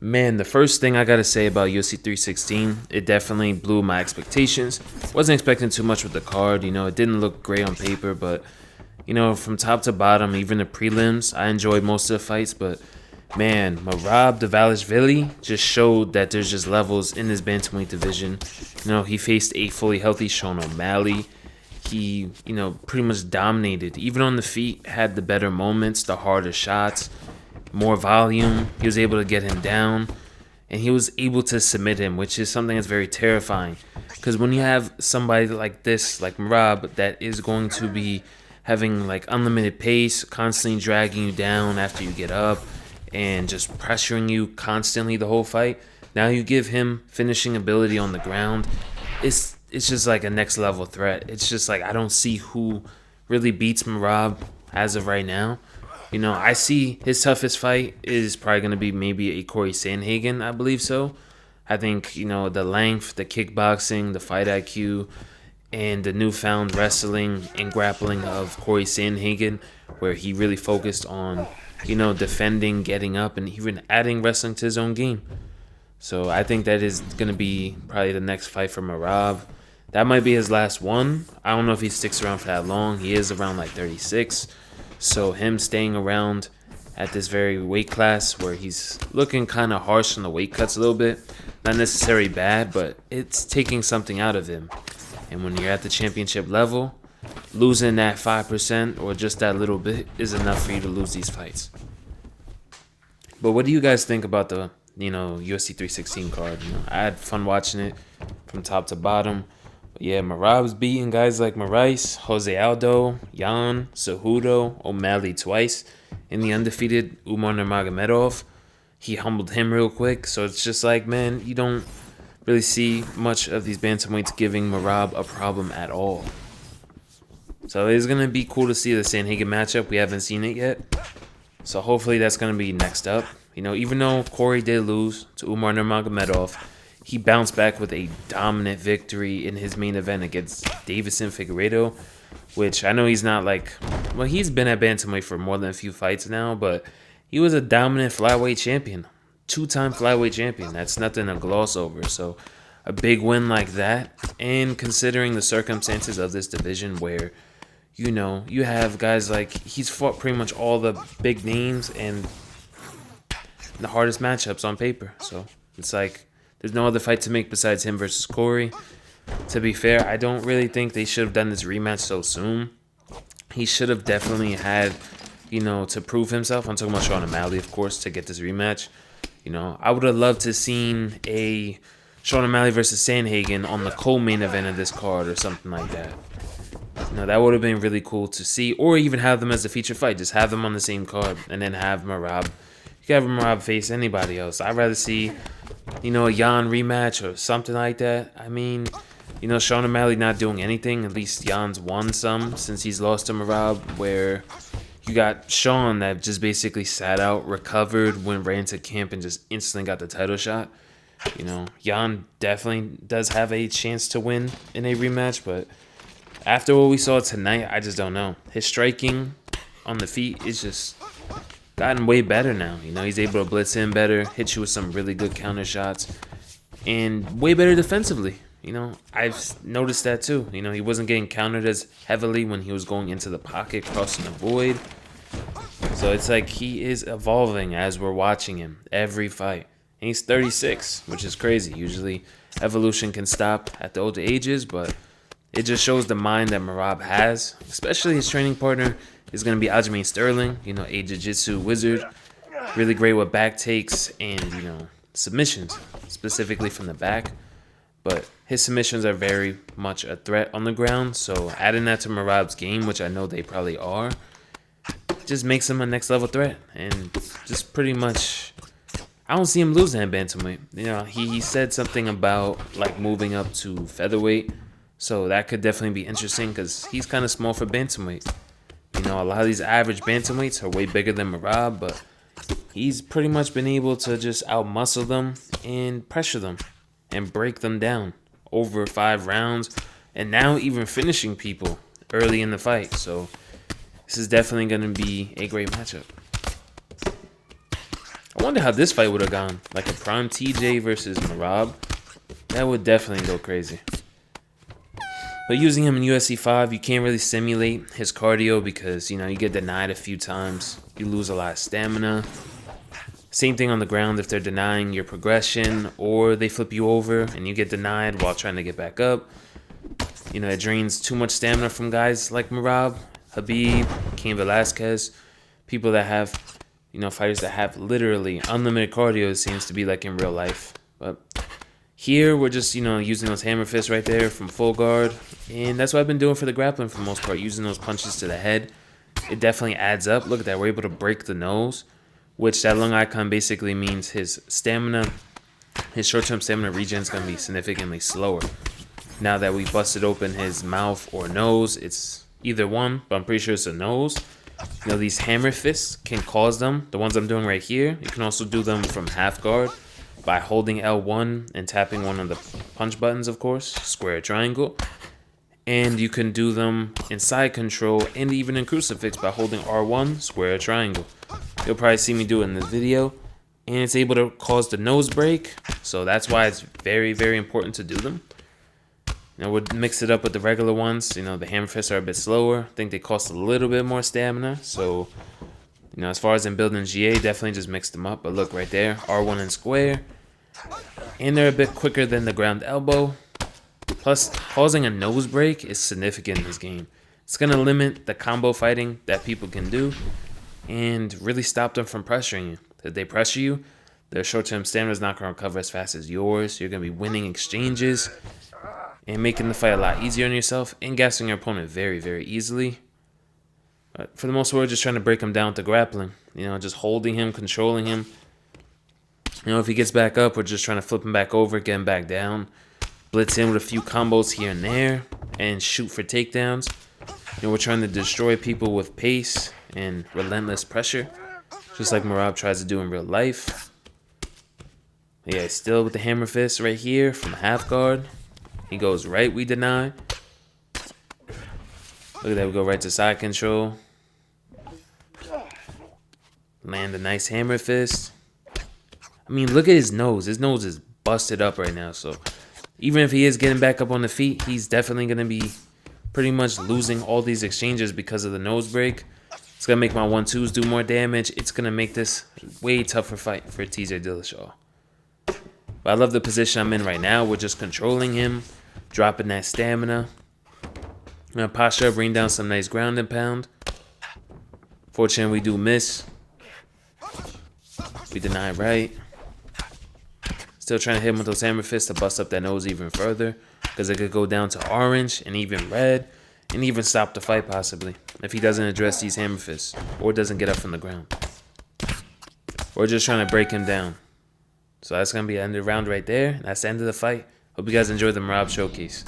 Man, the first thing I gotta say about UFC 316, it definitely blew my expectations. Wasn't expecting too much with the card, it didn't look great on paper, but from top to bottom, even the prelims, I enjoyed most of the fights. But man, MerabDvalishvili just showed that there's just levels in this bantamweight division. He faced a fully healthy Sean O'Malley. He, pretty much dominated, even on the feet, had the better moments, the harder shots, more volume. He was able to get him down, and he was able to submit him, which is something that's very terrifying. Because when you have somebody like this, like Merab, that is going to be having like unlimited pace, constantly dragging you down after you get up, and just pressuring you constantly the whole fight. Now you give him finishing ability on the ground. It's just like a next level threat. It's just like I don't see who really beats Merab as of right now. I see his toughest fight is probably going to be maybe a Corey Sandhagen, I believe so. I think, the length, the kickboxing, the fight IQ, and the newfound wrestling and grappling of Corey Sandhagen, where he really focused on, defending, getting up, and even adding wrestling to his own game. So I think that is going to be probably the next fight for Merab. That might be his last one. I don't know if he sticks around for that long. He is around like 36. So him staying around at this very weight class where he's looking kind of harsh on the weight cuts a little bit, not necessarily bad, but it's taking something out of him. And when you're at the championship level, losing that 5% or just that little bit is enough for you to lose these fights. But what do you guys think about the, UFC 316 card? I had fun watching it from top to bottom. Yeah, Merab's beating guys like Moraes, Jose Aldo, Jan, Cejudo, O'Malley twice, and the undefeated Umar Nurmagomedov. He humbled him real quick, so it's just like, man, you don't really see much of these bantamweights giving Merab a problem at all. So it's going to be cool to see the Sandhagen matchup. We haven't seen it yet, so hopefully that's going to be next up. Even though Corey did lose to Umar Nurmagomedov, he bounced back with a dominant victory in his main event against Davison Figueiredo, which I know he's not he's been at bantamweight for more than a few fights now, but he was a dominant flyweight champion, 2-time flyweight champion. That's nothing to gloss over. So a big win like that, and considering the circumstances of this division where, you have guys like, he's fought pretty much all the big names and the hardest matchups on paper. So it's like, there's no other fight to make besides him versus Corey. To be fair, I don't really think they should have done this rematch so soon. He should have definitely had, to prove himself. I'm talking about Sean O'Malley, of course, to get this rematch. I would have loved to seen a Sean O'Malley versus Sandhagen on the co-main event of this card or something like that. That would have been really cool to see. Or even have them as a feature fight. Just have them on the same card and then have Merab. You can have Merab face anybody else. I'd rather see a Jan rematch or something like that. I mean, Sean O'Malley not doing anything. At least Jan's won some since he's lost to Merab, where you got Sean that just basically sat out, recovered, went right into camp, and just instantly got the title shot. Jan definitely does have a chance to win in a rematch, but after what we saw tonight, I just don't know. His striking on the feet is just gotten way better now. He's able to blitz in better, hit you with some really good counter shots, and way better defensively. I've noticed that too. He wasn't getting countered as heavily when he was going into the pocket, crossing the void. So it's like he is evolving as we're watching him every fight. And he's 36, which is crazy. Usually evolution can stop at the older ages, but it just shows the mind that Merab has, especially his training partner is going to be Aljamain Sterling, a jiu-jitsu wizard. Really great with back takes and, submissions, specifically from the back. But his submissions are very much a threat on the ground. So adding that to Merab's game, which I know they probably are, just makes him a next level threat. And just pretty much, I don't see him losing at bantamweight. He said something about moving up to featherweight. So that could definitely be interesting because he's kind of small for bantamweight. A lot of these average bantamweights are way bigger than Merab, but he's pretty much been able to just outmuscle them and pressure them and break them down over 5 rounds, and now even finishing people early in the fight. So this is definitely going to be a great matchup. I wonder how this fight would have gone. Like a prime TJ versus Merab. That would definitely go crazy. But using him in UFC 5, you can't really simulate his cardio because, you know, you get denied a few times. You lose a lot of stamina. Same thing on the ground if they're denying your progression or they flip you over and you get denied while trying to get back up. You know, it drains too much stamina from guys like Merab, Habib, Cain Velasquez. People that have, you know, fighters that have literally unlimited cardio, it seems to be like in real life. But here, we're just, you know, using those hammer fists right there from full guard. And that's what I've been doing for the grappling for the most part, using those punches to the head. It definitely adds up. Look at that. We're able to break the nose, which that lung icon basically means his stamina, his short-term stamina regen is going to be significantly slower. Now that we busted open his mouth or nose, it's either one, but I'm pretty sure it's a nose. You know, these hammer fists can cause them. The ones I'm doing right here, you can also do them from half guard by holding L1 and tapping one of the punch buttons, of course, square, triangle. And you can do them in side control and even in crucifix by holding R1, square, triangle. You'll probably see me do it in this video. And it's able to cause the nose break. So that's why it's very, very important to do them. Now we'll mix it up with the regular ones. You know, the hammer fists are a bit slower. I think they cost a little bit more stamina. So, you know, as far as in building GA, definitely just mix them up. But look right there, R1 and square. And they're a bit quicker than the ground elbow. Plus, causing a nose break is significant in this game. It's going to limit the combo fighting that people can do and really stop them from pressuring you. If they pressure you, their short-term stamina is not going to recover as fast as yours. You're going to be winning exchanges and making the fight a lot easier on yourself and gassing your opponent very, very easily. But for the most part, we're just trying to break him down to grappling. You know, just holding him, controlling him. You know, if he gets back up, we're just trying to flip him back over, get him back down. Blitz in with a few combos here and there and shoot for takedowns. You know, we're trying to destroy people with pace and relentless pressure, just like Merab tries to do in real life. Yeah, still with the hammer fist right here from half guard. He goes right, we deny. Look at that, we go right to side control. Land a nice hammer fist. I mean, look at his nose. His nose is busted up right now, so even if he is getting back up on the feet, he's definitely going to be pretty much losing all these exchanges because of the nose break. It's going to make my 1-2s do more damage. It's going to make this way tougher fight for TJ Dillashaw. But I love the position I'm in right now. We're just controlling him, dropping that stamina. I'm going to posture up, bring down some nice ground and pound. Fortunately, we do miss. We deny right. Still trying to hit him with those hammer fists to bust up that nose even further, because it could go down to orange and even red and even stop the fight possibly if he doesn't address these hammer fists or doesn't get up from the ground. We're just trying to break him down. So that's going to be the end of the round right there. That's the end of the fight. Hope you guys enjoyed the Merab showcase.